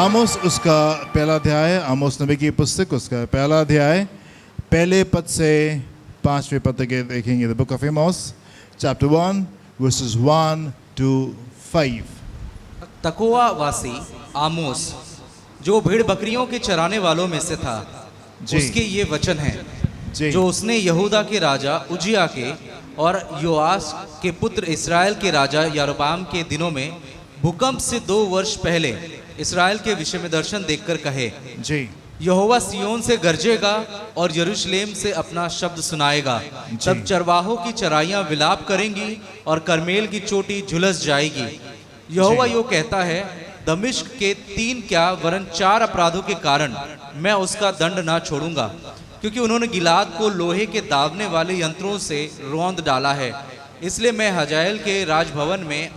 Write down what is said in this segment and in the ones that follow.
आमोस उसका पहला अध्याय, आमोस नबी की पुस्तक उसका पहला अध्याय पहले पद से 5वें पद तक देखेंगे। The book of Amos chapter 1 versus 1 to 5। तकोआ वासी आमोस जो भेड़ बकरियों के चराने वालों में से था, उसके ये वचन हैं जो उसने यहूदा के राजा उजिया के और योआस के पुत्र इस्राएल के राजा यारोबाम के दिनों में भूकंप से 2 वर्ष पहले इस्राएल के विषय में दर्शन देखकर कहे। जी। यहोवा सियोन से गरजेगा और यरूशलेम से अपना शब्द सुनाएगा। तब चरवाहों की चराइयां विलाप करेंगी और करमेल की चोटी झुलस जाएगी। यहोवा यो कहता है, दमिश्क के 3 क्या वरन 4 अपराधों के कारण मैं उसका दंड ना छोड़ूंगा, क्योंकि उन्होंने गिलाद को लोहे के दागने वाले यंत्रों से रौंद डाला है। इसलिए मैं हजाएल के राजभवन में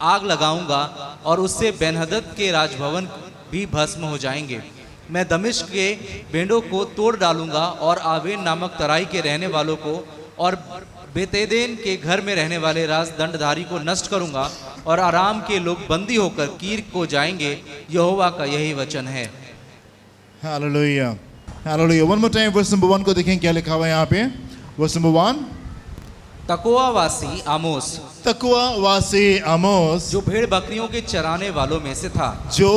आग लगाऊंगा और उससे बेनहदद के राजभवन भी भस्म हो जाएंगे। मैं दमिश्क के बेंडों को तोड़ डालूंगा और आवेन नामक तराई के रहने वालों को और बेतेदेन के घर में रहने वाले राजदंडधारी को नष्ट करूंगा और आराम के लोग बंदी होकर कीर को जाएंगे। यहोवा का यही वचन है। Hallelujah, hallelujah. One more time verse number 1 को देखें क्या लिखा हुआ है यहाँ पे। वर्स नंबर 1, तकोआ वासी आमोस तकवा वासी आमोस जो भेड़ बकरियों के चराने वालों में से था, जो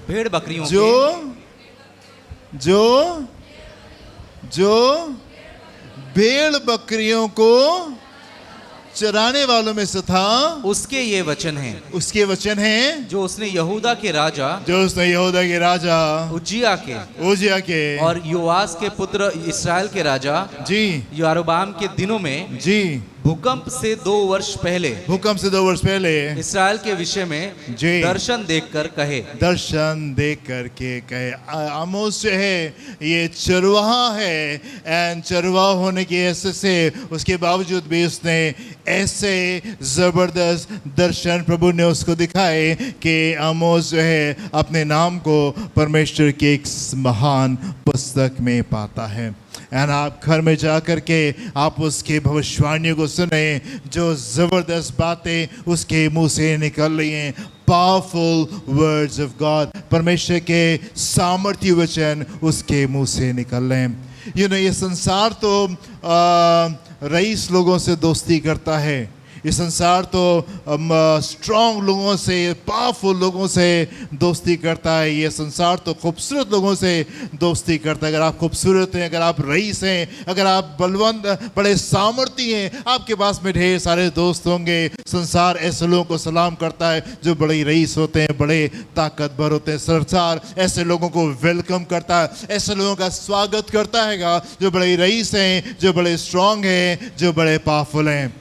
भेड़ बकरियों जो जो जो भेड़ बकरियों को चराने वालों में से था, उसके ये वचन हैं उसके वचन हैं जो उसने यहूदा के राजा जो उसने यहूदा के राजा उज्जिया के उजिया के और योआस के पुत्र इस्राएल के राजा जी यारोबाम के दिनों में जी भूकंप से 2 वर्ष पहले भूकंप से 2 वर्ष पहले इस्राएल के विषय में जी दर्शन देखकर कहे। दर्शन देख करके कहे। आमोस जो है ये चरवाहा है, एंड चरवाहा होने की ऐसे से उसके बावजूद भी उसने ऐसे जबरदस्त दर्शन प्रभु ने उसको दिखाए कि आमोस जो है अपने नाम को परमेश्वर की एक महान पुस्तक में पाता है। एंड आप घर में जा कर के आप उसके भविष्यवाणियों को सुने, जो ज़बरदस्त बातें उसके मुंह से निकल रही हैं। पावरफुल वर्ड्स ऑफ गॉड, परमेश्वर के सामर्थ्य वचन उसके मुंह से निकल रहे हैं। ये संसार तो रईस लोगों से दोस्ती करता है। ये संसार तो स्ट्रॉन्ग लोगों से, पावरफुल लोगों से दोस्ती करता है। ये संसार तो खूबसूरत लोगों से दोस्ती करता है। अगर आप खूबसूरत हैं, अगर आप रईस हैं, अगर आप बलवंत, बड़े सामर्थ्य हैं, आपके पास में ढेर सारे दोस्त होंगे। संसार ऐसे लोगों को सलाम करता है जो बड़े रईस होते हैं, बड़े ताकतवर होते हैं। संसार ऐसे लोगों को वेलकम करता है, ऐसे लोगों का स्वागत करता है जो बड़े रईस हैं, जो बड़े स्ट्रॉन्ग हैं, जो बड़े पावरफुल हैं।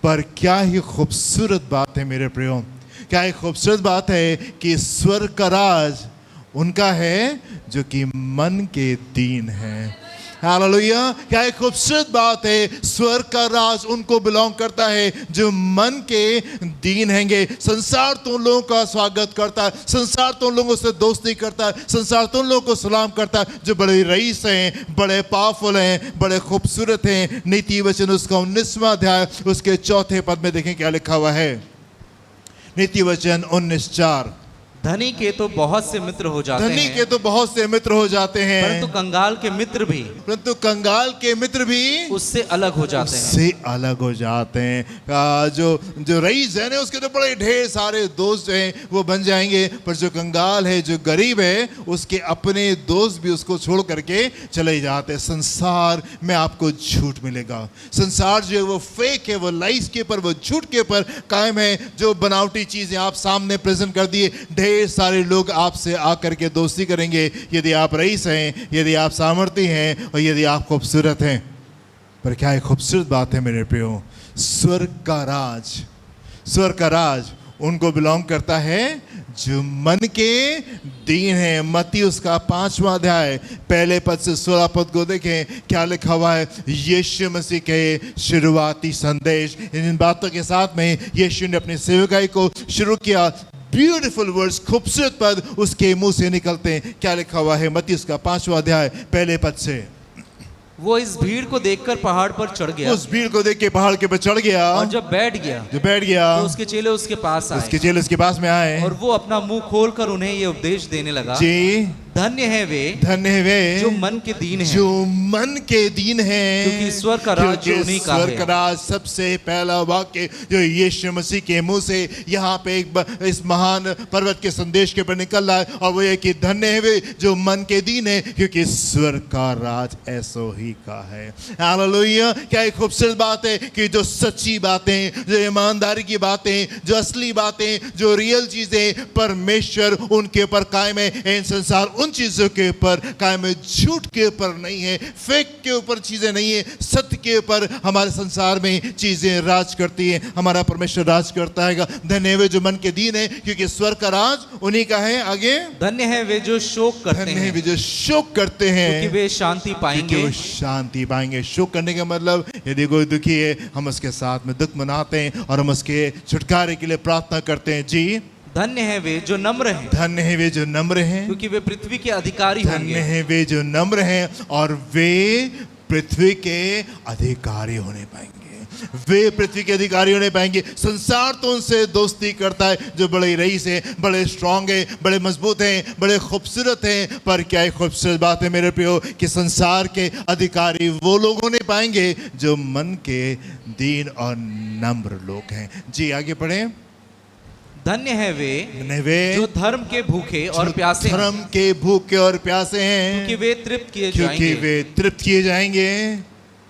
पर क्या ही खूबसूरत बात है मेरे प्रियो, क्या ही खूबसूरत बात है कि स्वर्ग का राज उनका है जो कि मन के दीन है। हालेलुया, क्या एक खूबसूरत बात है। स्वर्ग का राज उनको बिलोंग करता है जो मन के दीन हैंगे। संसार तो उन लोगों का स्वागत करता है, संसार तो उन लोगों से दोस्ती करता है, संसार तो उन लोगों को सलाम करता है जो बड़े रईस हैं, बड़े पावरफुल हैं, बड़े खूबसूरत हैं। नीति वचन उसका 19वां अध्याय उसके 4थे पद में देखें क्या लिखा हुआ है। नीति वचन 19:4। धनी के तो बहुत से मित्र हो जाते हैं, धनी के तो बहुत से मित्र हो जाते हैं, परंतु कंगाल के मित्र भी उससे अलग हो जाते हैं। उससे अलग हो जाते हैं। जो रईस है ना, उसके तो बड़े ढेर सारे दोस्त हैं, वो बन जाएंगे। पर जो कंगाल है, जो गरीब है, उसके अपने दोस्त भी उसको छोड़ करके चले जाते हैं। संसार में आपको झूठ मिलेगा। संसार जो है वो फेक है, वो लाइस के ऊपर, वो झूठ के ऊपर कायम है। जो बनावटी चीजें आप सामने प्रेजेंट कर दिए, ढेर सारे लोग आपसे आकर के दोस्ती करेंगे यदि आप रईस हैं, यदि आप सामर्थ्य हैं और यदि आप खूबसूरत हैं। पर क्या एक खूबसूरत बात है मेरे प्रियो, स्वर्ग का राज उनको बिलोंग करता है जो मन के दीन है। मत्ती उसका 5वां अध्याय पहले पद से 16 पद को देखें क्या लिखा हुआ है। यीशु मसीह के शुरुआती संदेश, इन बातों के साथ में यीशु ने अपनी सेवकाई को शुरू किया। ब्यूटीफुल वर्ड्स, खूबसूरत पद उसके मुंह से निकलते हैं। क्या लिखा हुआ है मत्ती उसका 5वां अध्याय पहले पद से। वो इस भीड़ को देखकर पहाड़ पर चढ़ गया उस भीड़ को देख के पहाड़ के पर चढ़ गया, और जब बैठ गया जो बैठ गया तो उसके चेले उसके पास आए उसके चेले उसके पास में आए और वो अपना मुंह खोलकर उन्हें ये उपदेश देने लगा, जी धन्य है वे धन्य है वे जो मन के दीन है, जो मन के दीन है, क्योंकि ईश्वर का राज क्योंकि उन्हीं का ईश्वर है। का राज सबसे पहला वाक्य जो यीशु मसीह के मुंह से यहाँ पे इस महान पर्वत के संदेश के ऊपर निकल रहा है, और वो ये कि धन्य है वे जो मन के दीन है, क्योंकि ईश्वर का राज ऐसो ही का है। हालेलुया। क्या एक खूबसूरत बात है कि जो सच्ची बातें, जो ईमानदारी की बातें, जो असली बातें, जो रियल चीजें, परमेश्वर उनके ऊपर कायम है। इन संसार उन चीजों के ऊपर कायम है, झूठ के ऊपर नहीं है, फेक के ऊपर चीजें नहीं है, सत्य के ऊपर हमारे संसार में चीजें राज करती हैं। हमारा परमेश्वर राज करता है। धन्य है वे जो मन के दीन है, क्योंकि स्वर्ग का राज उन्हीं का है। आगे, धन्य है वे जो शोक करते धन्य है हैं, वे जो शोक करते हैं, क्योंकि वे शांति क्योंकि पाएंगे। वो शांति पाएंगे। शोक करने का मतलब, यदि कोई दुखी है, हम उसके साथ में दुख मनाते हैं और हम उसके छुटकारे के लिए प्रार्थना करते हैं। जी, धन्य है वे जो नम्र हैं, धन्य है वे जो नम्र हैं, क्योंकि वे पृथ्वी के अधिकारी धन्य होंगे। है वे जो नम्र हैं और वे पृथ्वी के अधिकारी होने पाएंगे। वे पृथ्वी के अधिकारी होने पाएंगे। संसार तो उनसे दोस्ती करता है जो बड़े रईस है, बड़े स्ट्रांग है, बड़े मजबूत हैं, बड़े खूबसूरत हैं। पर क्या एक खूबसूरत बात है मेरे प्रियो कि संसार के अधिकारी वो लोग होने पाएंगे जो मन के दीन और नम्र लोग हैं। जी, आगे पढ़ें। धन्य है वे जो धर्म के भूखे और प्यासे हैं, धर्म के भूखे और प्यासे हैं, क्योंकि वे तृप्त किए क्योंकि जाएंगे। वे तृप्त किए जाएंगे।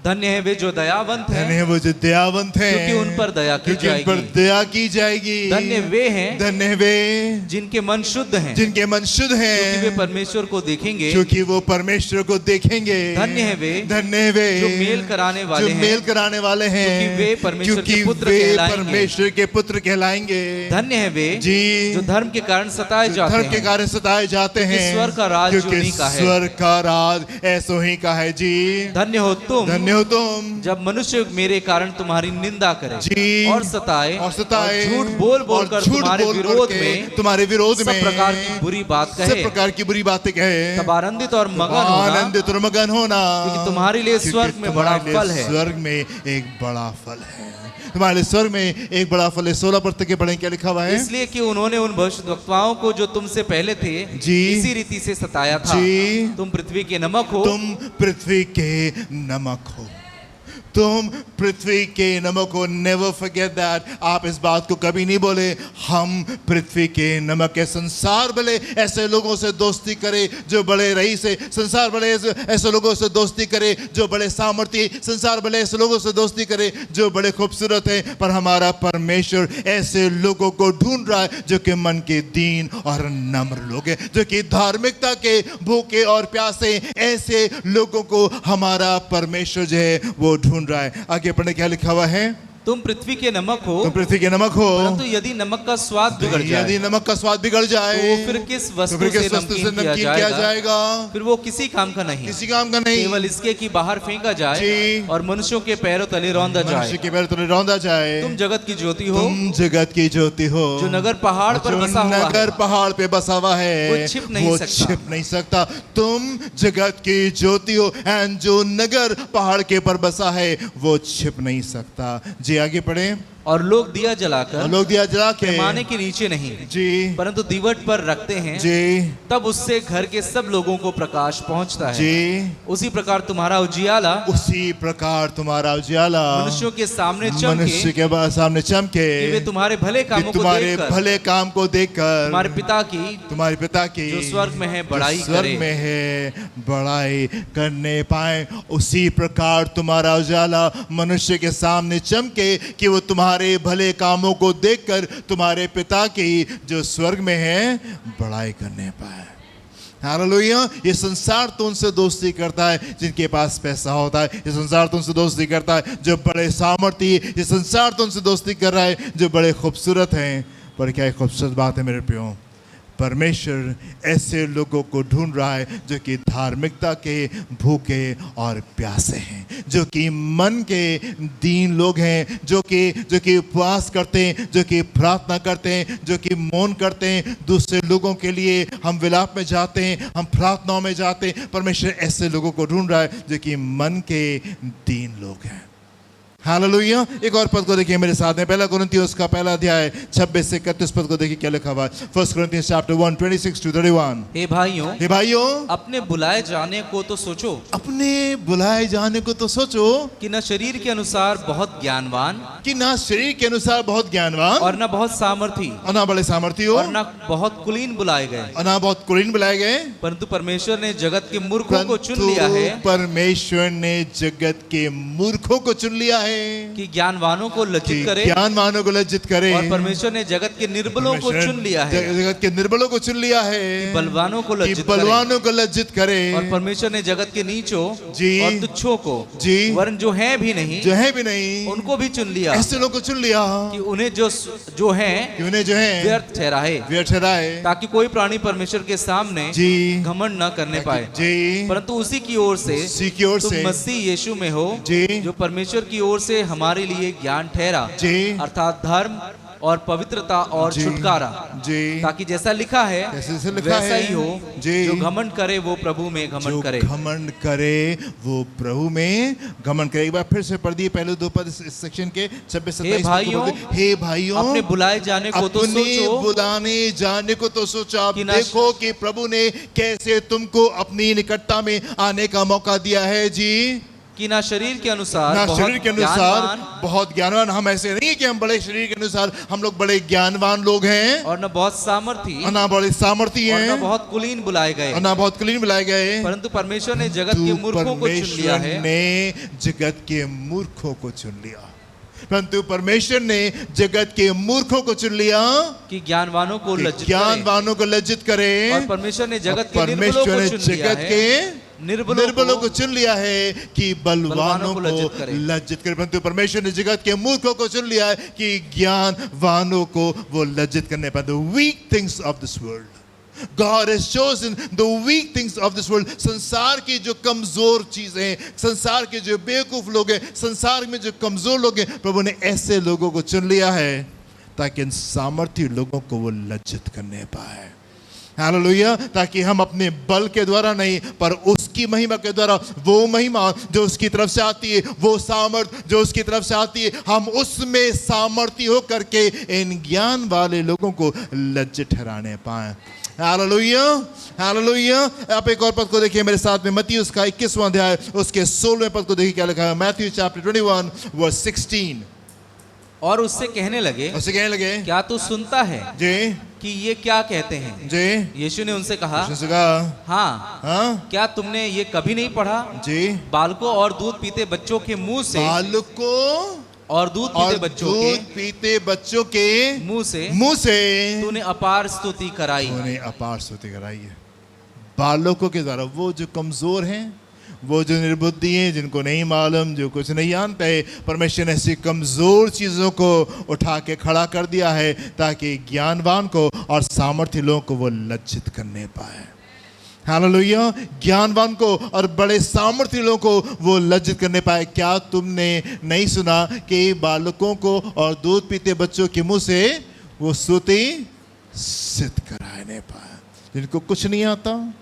धन्य है वे जो दयावंत धन्य हैं, है वो जो दयावंत हैं, क्योंकि उन पर दया की क्योंकि उन पर जाएगी। दया की जाएगी। धन्य वे हैं धन्य है वे जिनके मन शुद्ध हैं, जिनके मन शुद्ध क्योंकि वे हैं, परमेश्वर को देखेंगे। क्योंकि वो परमेश्वर को देखेंगे। धन्य है वे धन्य है वे जो मेल कराने वाले जो हैं, मेल कराने वाले हैं, क्योंकि वे परमेश्वर के क्योंकि पुत्र वे कहलाएंगे। परमेश्वर के पुत्र कहलाएंगे। धन्य है वे जी, जो धर्म के कारण सताए जाते धर्म के हैं, कारण सताए जाते हैं, स्वर्ग का राज क्योंकि उन्हीं का है। स्वर्ग का राज ऐसो ही का है। जी, धन्य हो तुम धन्य हो तुम जब मनुष्य मेरे कारण तुम्हारी निंदा करे जी, और सताए और झूठ बोल बोल कर तुम्हारे विरोध में तुम्हारे विरोध सब में प्रकार की बुरी बात सब कहे, प्रकार की बुरी बातें कहे, तब आनंदित और मगन होना, आनंदित और मगन होना, क्योंकि तुम्हारे लिए क्योंकि स्वर्ग में बड़ा तुम्हारे लिए फल है। स्वर्ग में एक बड़ा फल है। तुम्हारे लिए स्वर्ग में एक बड़ा फल है। 16 पद के पढ़ें क्या लिखा हुआ है। इसलिए कि उन्होंने उन भविष्यद्वक्ताओं को जो तुमसे पहले थे जी, इसी रीति से सताया था। जी, तुम पृथ्वी के नमक हो, तुम पृथ्वी के नमक हो, तुम पृथ्वी के नमक हो। Never forget that. आप इस बात को कभी नहीं बोले हम पृथ्वी के नमक है। संसार भले ऐसे लोगों से दोस्ती करे जो बड़े रईस है, संसार भले ऐसे लोगों से दोस्ती करे जो बड़े सामर्थ्य, संसार भले ऐसे लोगों से दोस्ती करे जो बड़े खूबसूरत है, पर हमारा परमेश्वर ऐसे लोगों को ढूंढ रहा है जो कि मन के दीन और नम्र लोग हैं, जो कि धार्मिकता के भूखे और प्यासे, ऐसे लोगों को हमारा परमेश्वर जो है वो ढूंढ रहा है। आगे पढ़ने क्या लिखा हुआ है। तुम पृथ्वी के नमक हो, तुम पृथ्वी के नमक हो, परंतु यदि नमक का स्वाद बिगड़ यदि जाए नमक का स्वाद बिगड़ जाए तो फिर किस तो वस्तु फिर से किस वस्तु से नमकीन नमकीन किया जाएगा। फिर वो किसी काम का नहीं, किसी काम का नहीं, केवल इसके कि बाहर फेंका जाए जी, और मनुष्यों के पैरों तले रौंदा मनुष्य जाए। के पैर तले रौंदा जाए। तुम जगत की ज्योति हो, तुम जगत की ज्योति हो, जो नगर पहाड़ पर जो बसा हुआ है, नगर पहाड़ पे बसा हुआ है, वो छिप नहीं वो सकता। छिप नहीं सकता। तुम जगत की ज्योति हो, एंड जो नगर पहाड़ के ऊपर बसा है वो छिप नहीं सकता। जी, आगे पढ़े। और लोग दिया जलाकर लोग दिया जला के पैमाने के नीचे नहीं जी, परंतु दीवट पर रखते हैं, जी, तब उससे घर के सब लोगों को प्रकाश पहुंचता है। जी, उसी प्रकार तुम्हारा उजियाला उसी प्रकार तुम्हारा उजियाला मनुष्यों के सामने मनुष्य चमके, के सामने चमके, कि वे तुम्हारे भले कि कामों को तुम्हारे देखकर भले काम को देखकर तुम्हारे पिता की तुम्हारे पिता की जो स्वर्ग में है जो बड़ाई स्वर्ग करे। में है बड़ाई करने पाए। उसी प्रकार तुम्हारा उजाला मनुष्य के सामने चमके कि वो तुम्हारे भले कामों को देखकर तुम्हारे पिता की जो स्वर्ग में है बड़ाई करने पाए। हालेलुया। ये संसार तो उनसे दोस्ती करता है जिनके पास पैसा होता है, ये संसार तो उनसे दोस्ती करता है जो बड़े सामर्थ्य, ये संसार तो उनसे दोस्ती कर रहा है जो बड़े खूबसूरत हैं। पर क्या एक खूबसूरत बात है मेरे प्रियो, परमेश्वर ऐसे लोगों को ढूंढ रहा है जो कि धार्मिकता के भूखे और प्यासे हैं, जो कि मन के दीन लोग हैं, जो कि उपवास करते हैं, जो कि प्रार्थना करते हैं, जो कि मौन करते हैं। दूसरे लोगों के लिए हम विलाप में जाते हैं, हम प्रार्थनाओं में जाते हैं। परमेश्वर ऐसे लोगों को ढूंढ रहा है जो कि मन के दीन लोग हैं। हालेलुया। एक और पद को देखिए मेरे साथ में, पहला कुरिन्थियों उसका पहला अध्याय 26 से 31 पद को देखिए क्या लिखा हुआ है। 1 Corinthians chapter 1 26 to 31। हे भाइयों, हे भाइयों, अपने बुलाए जाने को तो सोचो, अपने बुलाए जाने को तो सोचो कि न शरीर के अनुसार बहुत ज्ञानवान, कि ना शरीर के अनुसार बहुत ज्ञानवान और न बहुत सामर्थी, और ना बड़े सामर्थी हो, और न बहुत कुलीन बुलाए गए, और ना बहुत कुलीन बुलाए गए, परंतु परमेश्वर ने जगत के मूर्खों को चुन लिया है, परमेश्वर ने जगत के मूर्खों को चुन लिया है कि ज्ञानवानों को कि लज्जित करे, ज्ञानवानों को लज्जित करे। और परमेश्वर ने जगत के निर्बलों को परमेश्वर चुन लिया है, जगत के निर्बलों को चुन लिया है, बलवानों को कि लज्जित करे। बलवानों को लज्जित करे। और परमेश्वर ने जगत के नीचों जी और तुच्छों को, जी वरन जो हैं भी नहीं, जो है भी नहीं, उनको भी चुन लिया, ऐसे लोगों को चुन लिया कि उन्हें जो हैं कि उन्हें जो है व्यर्थ ठहराए, व्यर्थ ठहराए, ताकि कोई प्राणी परमेश्वर के सामने जी घमंड न करने पाए। जी परंतु उसी की ओर से उसी की ओर तुम से मसीह यीशु में हो, जी जो परमेश्वर की ओर से हमारे लिए ज्ञान ठहरा, जी अर्थात धर्म और पवित्रता और जी छुटकारा, जी ताकि जैसा लिखा है जैसे लिखा वैसा है, ही हो, जी जो घमंड करे वो प्रभु में जो घमंड करे। घमंड करे वो प्रभु में घमंड करे। एक बार फिर से पढ़ दिए पहले दो पद इस सेक्शन के 26 हे 27। भाइयों, हे भाइयों, अपने बुलाए जाने को तो अपने सोचो, बुलाने जाने को तो सोचो। आप कि न- देखो कि प्रभु ने कैसे तुमको अपनी निकटता में आने का मौका दिया है जी। कि ना शरीर के अनुसार ना बहुत शरीर के अनुसार ज्ञानवान, बहुत ज्ञानवान। हम ऐसे नहीं है कि हम बड़े शरीर के अनुसार हम लोग बड़े ज्ञानवान लोग हैं, और न बहुत सामर्थी, और ना बड़े सामर्थी और हैं, न बहुत कुलीन बुलाए गए, और ना बहुत कुलीन बुलाए गए, परंतु परमेश्वर ने जगत के मूर्खों को चुन लिया है, ने जगत के मूर्खों को चुन लिया। परंतु परमेश्वर ने जगत के मूर्खों को चुन लिया कि ज्ञानवानों को कि लज्जित करे। ज्ञानवानों को लज्जित करे। और परमेश्वर ने जगत के निर्बलों परमेश्वर को ने चुन लिया जगत है, के निर्बलों को चुन लिया है कि बलवानों को लज्जित करे। परंतु परमेश्वर ने जगत के मूर्खों को चुन लिया है कि ज्ञानवानों को वो लज्जित करने पाए। The weak things of this world, God has chosen the weak things of this world। संसार की जो कमजोर चीजें, संसार के जो बेवकूफ लोग हैं, संसार में जो कमजोर लोग हैं, प्रभु ने ऐसे लोगों को चुन लिया है ताकि इन सामर्थ्य लोगों को वो लज्जित करने पाए। हालेलुया। ताकि हम अपने बल के द्वारा नहीं, पर उसकी महिमा के द्वारा, वो महिमा जो उसकी तरफ से आती है, वो सामर्थ जो उसकी तरफ से आती है, हम उसमें सामर्थ्य हो करके इन ज्ञान वाले लोगों को लज्जित ठहराने पाए। Hallelujah, hallelujah. आप एक और पद को देखिए मेरे साथ में, मत्ती उसका 21वां अध्याय उसके 16वें पद को देखिए क्या लिखा है। Matthew chapter 21 verse 16। और उससे कहने लगे, उससे कहने लगे, क्या तू सुनता है जी कि ये क्या कहते हैं? जी। यीशु ने उनसे कहा, उसने कहा, हाँ, हाँ क्या तुमने ये कभी नहीं पढ़ा, जी, बालकों और दूध पीते बच्चों के मुंह से, बालकों और दूध पीते बच्चों दूध के पीते बच्चों के मुंह से तूने अपार स्तुति कराई। उन्हें अपार स्तुति कराई है। बालकों के द्वारा, वो जो कमजोर हैं, वो जो निर्बुद्धि हैं, जिनको नहीं मालूम, जो कुछ नहीं जानते, परमेश्वर ने ऐसी कमजोर चीजों को उठा के खड़ा कर दिया है ताकि ज्ञानवान को और सामर्थ्य लोगों को वो लज्जित करने पाए। हालेलुया। ज्ञानवान को और बड़े सामर्थ्य लोगों को वो लज्जित करने पाए। क्या तुमने नहीं सुना कि बालकों को और दूध पीते बच्चों के मुंह से वो स्तुति सिद्ध कराने पाए? जिनको कुछ नहीं आता,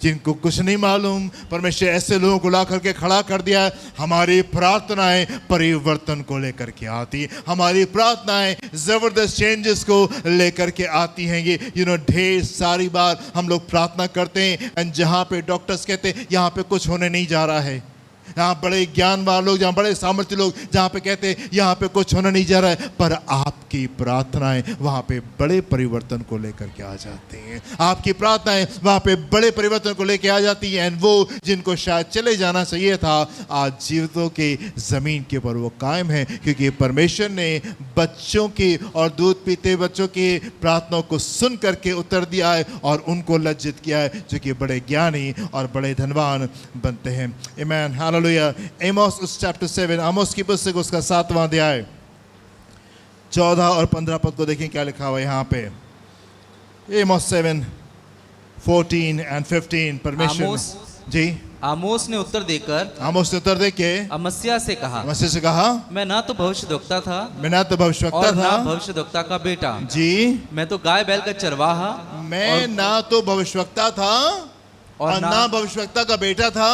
जिनको कुछ नहीं मालूम, परमेश्वर ऐसे लोगों को ला करके खड़ा कर दिया। हमारी प्रार्थनाएं परिवर्तन को लेकर के आती, हमारी प्रार्थनाएं जबरदस्त चेंजेस को लेकर के आती हैं। ये ढेर सारी बार हम लोग प्रार्थना करते हैं, और जहाँ पे डॉक्टर्स कहते हैं यहाँ पे कुछ होने नहीं जा रहा है, यहाँ बड़े ज्ञानवान लोग, जहाँ बड़े सामर्थ्य लोग जहाँ पे कहते हैं यहाँ पे कुछ होना नहीं जा रहा है, पर आपकी प्रार्थनाएं वहाँ पे बड़े परिवर्तन को लेकर के आ जाती हैं। आपकी प्रार्थनाएं वहाँ पे बड़े परिवर्तन को लेकर आ जाती हैं। वो जिनको शायद चले जाना चाहिए था, आज जीवितों के ज़मीन के ऊपर वो कायम है, क्योंकि परमेश्वर ने बच्चों की और दूध पीते बच्चों की प्रार्थनाओं को सुन करके उत्तर दिया है और उनको लज्जित किया है, जो कि बड़े ज्ञानी और बड़े धनवान बनते हैं। आमीन, हालेलुया। एमोस उस चैप्टर 7, आमोस की पुस्तक उसका 7वां अध्याय 14 और 15 पद को देखें क्या लिखा हुआ है यहाँ पे। Amos 7:14 and 15 परमेश्वर आमोस- जी आमोस ने उत्तर देकर आमोस ने उत्तर दे के अमस्या से कहा, मसीह से कहा, मैं ना तो भविष्यद्वक्ता था मैं ना तो भविष्यवक्ता और ना था भविष्यद्वक्ता का बेटा, जी, मैं तो गाय बैल का चरवाहा मैं ना तो भविष्यवक्ता था और ना भविष्यवक्ता का बेटा था,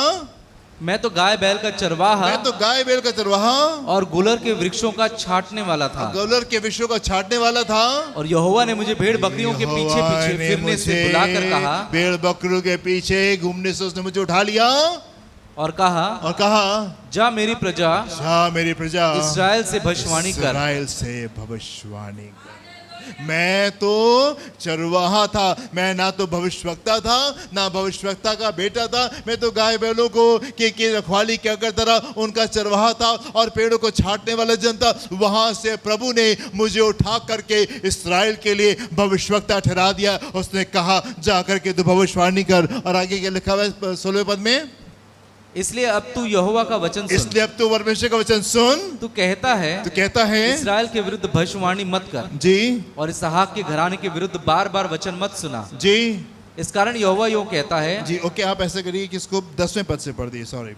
मैं तो गाय बैल का चरवाहा मैं तो गाय बैल का चरवाहा और गुलर के वृक्षों का छाटने वाला था। गौलर के विषयों का छाटने वाला था। और यहोवा ने मुझे भेड़ बकरियों के पीछे यहोवा पीछे ने फिरने से मुझे बुलाकर कहा भेड़ बकरियों के पीछे घूमने से उसने मुझे उठा लिया और कहा, जा मेरी प्रजा जा मेरी प्रजा इस्राएल से भविष्यवाणी कर। इस्राएल से भविष्यवाणी कर। मैं तो चरवाहा था, मैं ना तो भविष्यवक्ता था ना भविष्यवक्ता का बेटा था, मैं तो गाय बैलों को की रखवाली क्या करता रहा, उनका चरवाहा था और पेड़ों को छाटने वाला जन था। वहां से प्रभु ने मुझे उठा करके इस्राएल के लिए भविष्यवक्ता ठहरा दिया। उसने कहा जा करके तू भविष्यवाणी कर। और आगे क्या लिखा हुआ है 16वें पद में, इसलिए अब तू यहोवा का वचन सुन। इसलिए अब तू परमेश्वर का वचन सुन। तू कहता है इस्राएल के विरुद्ध भविष्यवाणी मत कर जी और इसहाक के घराने के विरुद्ध बार बार वचन मत सुना। जी इस कारण यहोवा यूं कहता है जी ओके, आप ऐसा करिए कि इसको 10वें पद से पढ़ दिए। सॉरी,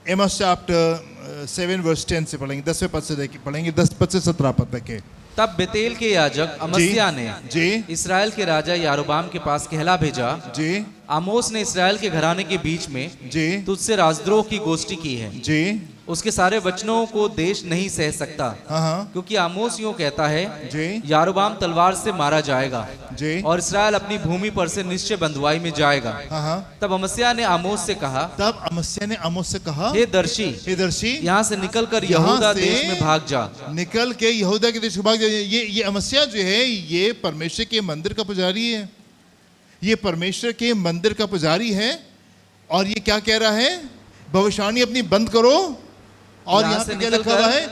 एमोस चैप्टर 7 वर्स 10 से पढ़ेंगे, 10वें पद से पढ़ेंगे, 10 पद से 17 पद तक के। तब बेतेल के याजक अमस्या ने जी इस्राएल के राजा यारोबाम के पास कहला भेजा, जी आमोस ने इस्राएल के घराने के बीच में जी तुझसे राजद्रोह की गोष्ठी की है। जी उसके सारे वचनों को देश नहीं सह सकता, हाँ क्योंकि आमोस यूं कहता है, जी यारोबाम तलवार से मारा जाएगा जी और इस्राएल अपनी भूमि पर से निश्चय बंधुआई में जाएगा। हाँ। तब अमस्या ने आमोस से कहा, तब अमस्या ने आमोस से कहा, हे दर्शी, हे दर्शी, यहाँ से निकलकर यहाँ यहूदा से देश में भाग जा। निकल के यहूदा के देश में भाग जा। ये अमस्या जो है ये परमेश्वर के मंदिर का पुजारी है, ये परमेश्वर के मंदिर का पुजारी है। और ये क्या कह रहा है, भविष्यवाणी अपनी बंद करो। और यहाँ पे क्या लिखा हुआ है,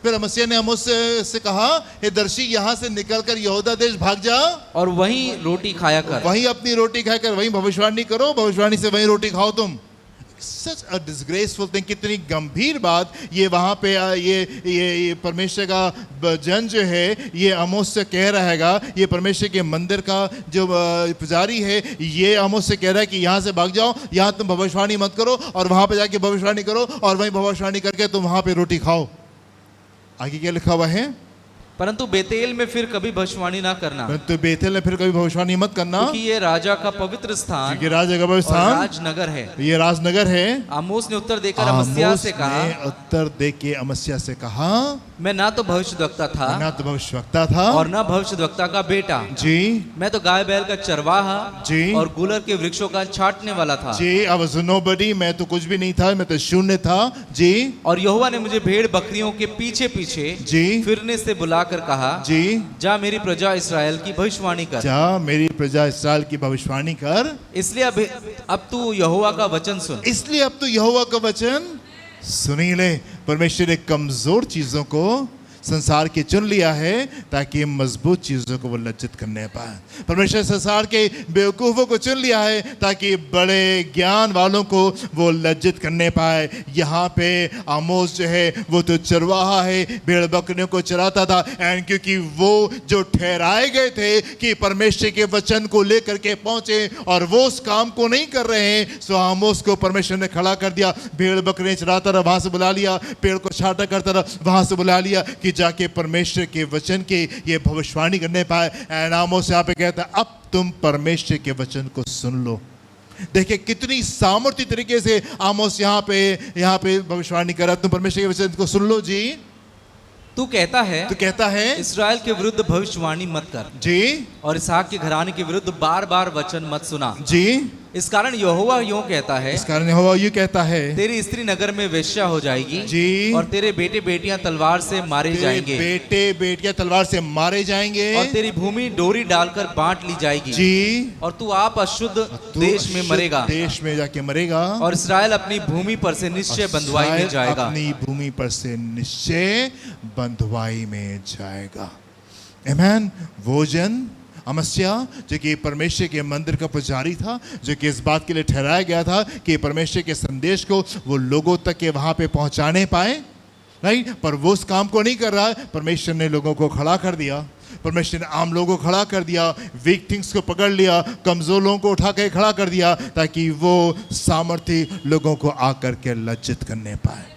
फिर अमस्या ने आमोस से कहा, हे दर्शी, यहाँ से निकलकर यहूदा देश भाग जा और वहीं रोटी खाया कर। वहीं अपनी रोटी खाकर वहीं भविष्यवाणी करो, भविष्यवाणी से वहीं रोटी खाओ तुम। सच अ डिसग्रेसफुल थिंग, कितनी गंभीर बात। ये वहाँ पे ये परमेश्वर का जन जो है ये आमोस से कह रहा है, ये परमेश्वर के मंदिर का जो पुजारी है ये आमोस से कह रहा है कि यहाँ से भाग जाओ, यहाँ तुम भविष्यवाणी मत करो और वहाँ पे जाके भविष्यवाणी करो और वहीं भविष्यवाणी करके तुम वहाँ पे रोटी खाओ। आगे क्या लिखा हुआ है, परंतु बेतेल में फिर कभी भविष्यवाणी ना करना, तो बेतेल में फिर कभी भविष्यवाणी मत करना, क्योंकि ये राजा का पवित्र स्थान क्योंकि राजा का और स्थान राजनगर है। ये राजनगर है। आमोस ने उत्तर देकर अमस्या से कहा, उत्तर दे के अमस्या से कहा, मैं ना तो भविष्यद्वक्ता था ना तो भविष्यवक्ता था और ना भविष्यद्वक्ता का बेटा, जी, मैं तो गाय बैल का चरवाहा जी, और गुलर के वृक्षों का छाटने वाला था। जी, I was nobody, मैं तो कुछ भी नहीं था, मैं तो शून्य था जी। और यहोवा ने मुझे भेड़ बकरियों के पीछे पीछे जी फिरने से बुलाकर कहा, जी, जा मेरी प्रजा इस्राएल की भविष्यवाणी कर। जा मेरी प्रजा इस्राएल की भविष्यवाणी कर। इसलिए अब तू यहोवा का वचन सुन। इसलिए अब तो यहोवा का वचन सुनी ले। परमेश्वर ने कमजोर चीजों को संसार के चुन लिया है ताकि मजबूत चीजों को वो लज्जित करने पाए। परमेश्वर संसार के बेवकूफों को चुन लिया है ताकि बड़े ज्ञान वालों को वो लज्जित करने पाए। यहाँ पे आमोस जो है वो तो चरवाहा है, भेड़ बकरियों को चराता था। एंड क्योंकि वो जो ठहराए गए थे कि परमेश्वर के वचन को लेकर के पहुंचे और वो उस काम को नहीं कर रहे हैं, सो आमोस को परमेश्वर ने खड़ा कर दिया। भेड़ बकरियां चराता रहा, वहां से बुला लिया, पेड़ को छाटा करता रहा, वहां से बुला लिया कि जाके परमेश्वर के वचन की ये भविष्यवाणी करने पाए। एंड आमोस यहाँ पे कहता है, अब तुम परमेश्वर के वचन को सुन लो। देखिए कितनी सामर्थ्य तरीके से आमोस यहाँ पे भविष्यवाणी कर रहा, तुम परमेश्वर के वचन को सुन लो जी। तू कहता है इस्राएल के विरुद्ध भविष्यवाणी मत कर जी, और इसहाक के घराने के विरुद्ध बार बार वचन मत सुना जी। इस कारण यहोवा यूं कहता है, इस कारण यहोवा यूं कहता है, तेरी स्त्री नगर में वेश्या हो जाएगी जी, और तेरे बेटे बेटियां तलवार से मारे जाएंगे, बेटे बेटियां तलवार से मारे जाएंगे, और तेरी भूमि डोरी डालकर बांट ली जाएगी जी, और तू आप अशुद्ध देश में मरेगा, देश में जाके मरेगा, और इस्राएल अपनी भूमि पर से निश्चय बंधुआई में जाएगा, अपनी भूमि पर से निश्चय बंधुआई में जाएगा। आमीन। वो जन अमस्या जो कि परमेश्वर के मंदिर का पुजारी था, जो कि इस बात के लिए ठहराया गया था कि परमेश्वर के संदेश को वो लोगों तक के वहाँ पे पहुँचाने पाए, नहीं, पर वो उस काम को नहीं कर रहा है। परमेश्वर ने लोगों को खड़ा कर दिया परमेश्वर ने आम लोगों को खड़ा कर दिया, वीक थिंग्स को पकड़ लिया, कमजोर लोगों को उठा के खड़ा कर दिया, ताकि वो सामर्थी लोगों को आकर के लज्जित करने पाए।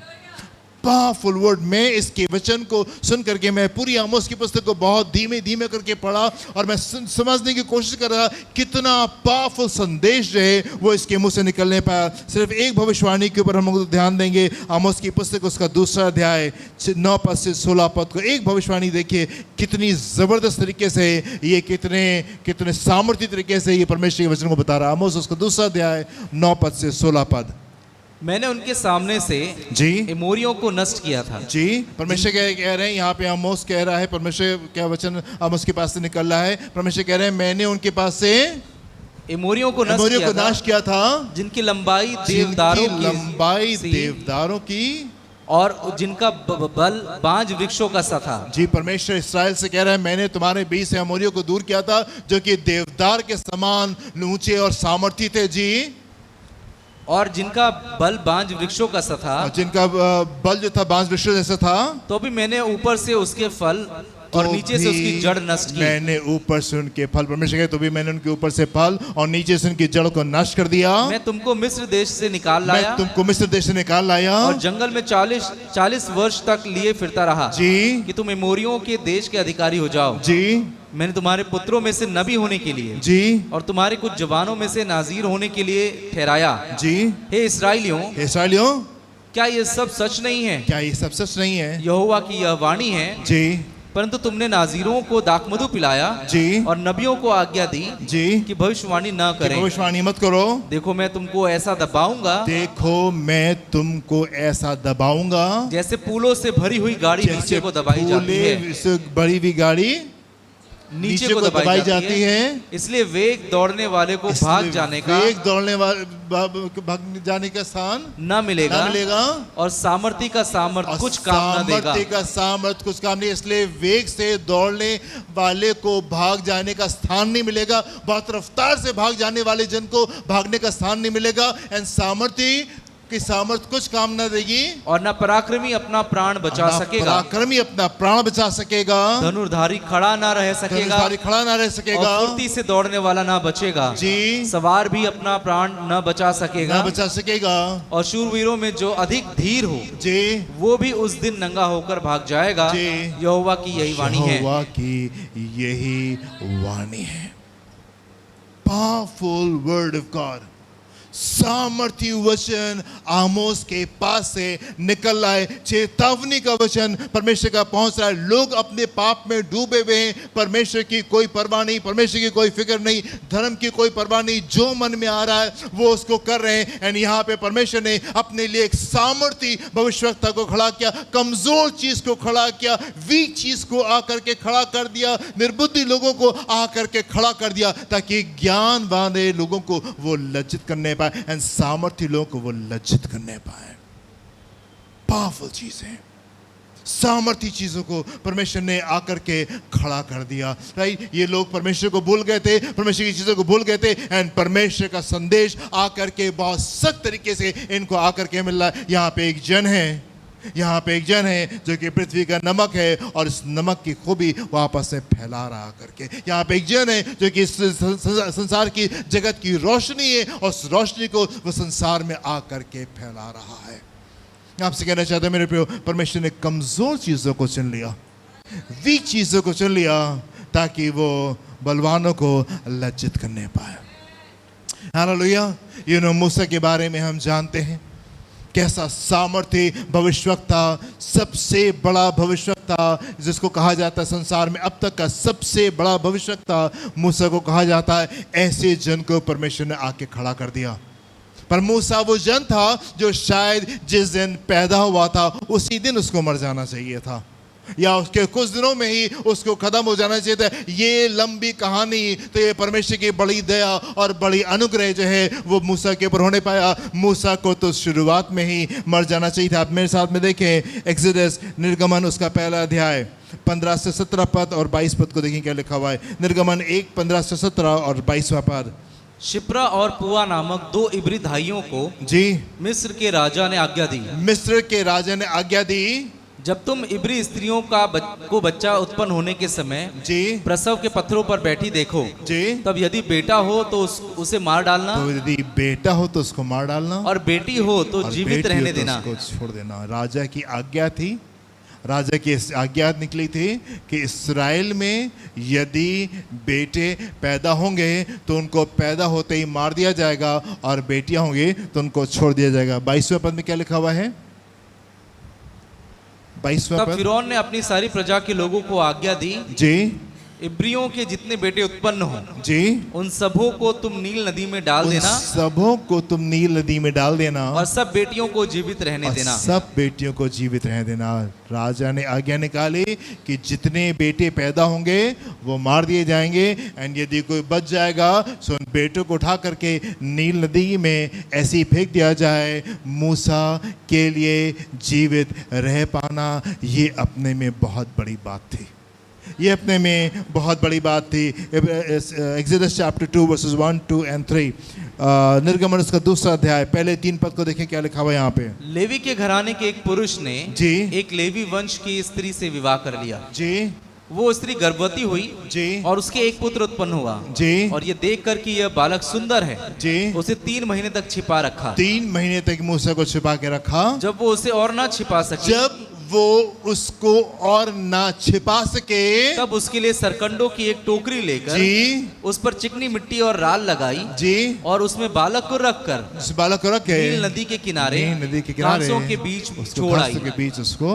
Powerful word. मैं इसके वचन को सुन करके मैं पूरी आमोस की पुस्तक को बहुत धीमे धीमे करके पढ़ा और मैं समझने की कोशिश कर रहा कितना पावरफुल संदेश जो है वो इसके मुंह से निकलने पाया। सिर्फ एक भविष्यवाणी के ऊपर हम लोग ध्यान देंगे। आमोस की पुस्तक उसका दूसरा अध्याय 9 पद से 16 पद को एक भविष्यवाणी देखिए, कितनी जबरदस्त तरीके से ये कितने सामर्थ्य तरीके से ये परमेश्वर के वचन को बता रहा है। आमोस उसका दूसरा अध्याय 9 पद से 16 पद। मैंने उनके सामने से जी एमोरियों को नष्ट किया था। जी परमेश्वर कह रहे हैं यहाँ पे, आमोस कह रहा है, परमेश्वर क्या वचन आमोस के पास से निकल रहा है। परमेश्वर कह रहे हैं मैंने उनके पास से एमोरियों को नाश किया था, जिनकी लंबाई देवदारों की और जिनका बल बांज वृक्षों का सा था। जी परमेश्वर इस्राएल से कह रहा है मैंने तुम्हारे बीच से अमोरियों को दूर किया था, जो कि देवदार के समान ऊंचे और सामर्थी थे। जी और जिनका बल बांज वृक्षों का सा था, जिनका बल जो था बांज वृक्षों जैसा था। तो भी मैंने ऊपर से उसके फल और नीचे से उसकी जड़ नष्ट की। मैंने ऊपर से उनके फल, परमेश्वर तो भी मैंने उनके ऊपर से फल और नीचे से उनकी जड़ को नष्ट कर दिया। मैं तुमको मिस्र देश से निकाल लाया, और जंगल में 40 वर्ष तक लिए फिरता रहा जी, कि तुम एमोरियों के देश के अधिकारी हो जाओ। जी मैंने तुम्हारे पुत्रों में से नबी होने के लिए जी और तुम्हारे कुछ जवानों में से नाजीर होने के लिए ठहराया। जी हे इस्राएलियों, क्या ये सब सच नहीं है? क्या ये सब सच नहीं है? यहोवा की यह वाणी है जी, परंतु तुमने नाजीरों को दाखमधु पिलाया जी और नबियों को आज्ञा दी जी कि भविष्यवाणी न करें। भविष्यवाणी मत करो। देखो मैं तुमको ऐसा दबाऊंगा, जैसे पूलों से भरी हुई गाड़ी नीचे को दबाई जाती है, भरी हुई गाड़ी नीचे को दबाई जाती है। इसलिए वेग दौड़ने वाले को भाग जाने का स्थान न मिलेगा और सामर्थ्य का सामर्थ कुछ काम नहीं। इसलिए वेग से दौड़ने वाले को भाग जाने का स्थान नहीं मिलेगा, बहुत रफ्तार से भाग जाने वाले जन को भागने का स्थान नहीं मिलेगा। एंड सामर्थ्य की सामर्थ कुछ काम न देगी, और न पराक्रमी अपना प्राण बचा सकेगा, धनुर्धारी खड़ा न रह सकेगा, और फुर्ती से दौड़ने वाला ना बचेगा। जी, सवार भी अपना प्राण न बचा सकेगा, और शूरवीरों में जो अधिक धीर हो जी, वो भी उस दिन नंगा होकर भाग जाएगा। यहोवा की यही वाणी है। पावरफुल वर्ड ऑफ गॉड, सामर्थ्य वचन आमोस के पास से निकल रहा है। चेतावनी का वचन परमेश्वर का पहुंच रहा है। लोग अपने पाप में डूबे हुए हैं, परमेश्वर की कोई परवाह नहीं, परमेश्वर की कोई फिक्र नहीं, धर्म की कोई परवाह नहीं, जो मन में आ रहा है वो उसको कर रहे हैं। एंड यहाँ पे परमेश्वर ने अपने लिए एक सामर्थ्य भविष्यवक्ता को खड़ा किया, कमजोर चीज को खड़ा किया, वीक चीज को आकर के खड़ा कर दिया, निर्बुद्धि लोगों को आकर के खड़ा कर दिया, ताकि ज्ञानवान लोगों को वो लज्जित करने पाए एंड सामर्थ्य लोगों को वो लज्जित करने पाए। पावरफुल चीज है, सामर्थ्य चीजों को परमेश्वर ने आकर के खड़ा कर दिया। राइट, ये लोग परमेश्वर को भूल गए थे, परमेश्वर की चीजों को भूल गए थे, एंड परमेश्वर का संदेश आकर के बहुत सख्त तरीके से इनको आकर के मिल रहा है। यहाँ पे एक जन है जो कि पृथ्वी का नमक है, और इस नमक की खूबी वापस से फैला रहा करके। यहाँ पे एक जन है जो कि इस संसार की जगत की रोशनी है, और उस रोशनी को वो संसार में आकर के फैला रहा है। आपसे कहना चाहता हूं मेरे प्रियो, परमेश्वर ने कमजोर चीजों को चुन लिया, वीक चीजों को चुन लिया, ताकि वो बलवानों को लज्जित करने पाए। हालेलुया। मूसा के बारे में हम जानते हैं, कैसा सामर्थ्य भविष्यवक्ता, सबसे बड़ा भविष्यवक्ता जिसको कहा जाता है संसार में अब तक का सबसे बड़ा भविष्यवक्ता मूसा को कहा जाता है। ऐसे जन को परमेश्वर ने आके खड़ा कर दिया। पर मूसा वो जन था जो शायद जिस दिन पैदा हुआ था उसी दिन उसको मर जाना चाहिए था, या उसके कुछ दिनों में ही उसको खत्म हो जाना चाहिए था। ये लंबी कहानी तो ये परमेश्वर की बड़ी दया और बड़ी अनुग्रह जो है वो मूसा के ऊपर होने पाया। मूसा को तो शुरुआत में ही मर जाना चाहिए था। आप मेरे साथ में देखें एक्सोडस, निर्गमन उसका पहला अध्याय 15 से 17 पद और 22 पद को देखें क्या लिखा हुआ है। निर्गमन 1 15 से 17 और 22वां पद। शिप्रा और पुआ नामक 2 इब्री भाइयों को जी मिस्र के राजा ने आज्ञा दी, मिस्र के राजा ने आज्ञा दी, जब तुम इब्री स्त्रियों को बच्चा उत्पन्न होने के समय जी प्रसव के पत्थरों पर बैठी देखो, जी तब यदि बेटा हो तो उसे मार डालना, तो यदि बेटा हो तो उसको मार डालना, और बेटी हो तो और जीवित बेटी हो रहने तो देना। उसको छोड़ देना। राजा की आज्ञा थी, राजा की आज्ञा निकली थी कि इस्राएल में यदि बेटे पैदा होंगे तो उनको पैदा होते ही मार दिया जाएगा, और बेटियां होंगी तो उनको छोड़ दिया जाएगा। 22वें पद में क्या लिखा हुआ है? 22वां तब पद फिरौन ने अपनी सारी प्रजा के लोगों को आज्ञा दी, जी इब्रियों के जितने बेटे उत्पन्न हो जी उन सबों को तुम नील नदी में डाल उन देना, सबों को तुम नील नदी में डाल देना, और सब बेटियों को जीवित रहने और देना। सब बेटियों को जीवित रहने देना। राजा ने आज्ञा निकाली कि जितने बेटे पैदा होंगे वो मार दिए जाएंगे, एंड यदि कोई बच जाएगा तो उन बेटों को उठा करके नील नदी में ऐसे ही फेंक दिया जाए। मूसा के लिए जीवित रह पाना ये अपने में बहुत बड़ी बात थी, ये अपने में बहुत बड़ी बात थी। एक्सोडस चैप्टर 2 वर्सेस 1, 2 and 3, निर्गमन उसका दूसरा अध्याय पहले 3 पद को देखें क्या लिखा हुआ है यहाँ पे। लेवी के घराने के एक पुरुष ने जी एक लेवी वंश की स्त्री से विवाह कर लिया। जी वो स्त्री गर्भवती हुई जी और उसके एक पुत्र उत्पन्न हुआ, जी और ये देख कर कि यह बालक सुंदर है जी उसे 3 महीने तक छिपा रखा। 3 महीने तक मूसा को छिपा के रखा। जब वो उसे और ना छिपा सके, जब वो उसको और ना छिपा सके, तब उसके लिए सरकंडों की एक टोकरी लेकर जी उस पर चिकनी मिट्टी और राल लगाई, जी और उसमें बालक को रखकर उस बालक को रखे नील नदी के किनारे नील नदी के किनारे घासों के बीच उसको छोड़ आई। घासों के बीच उसको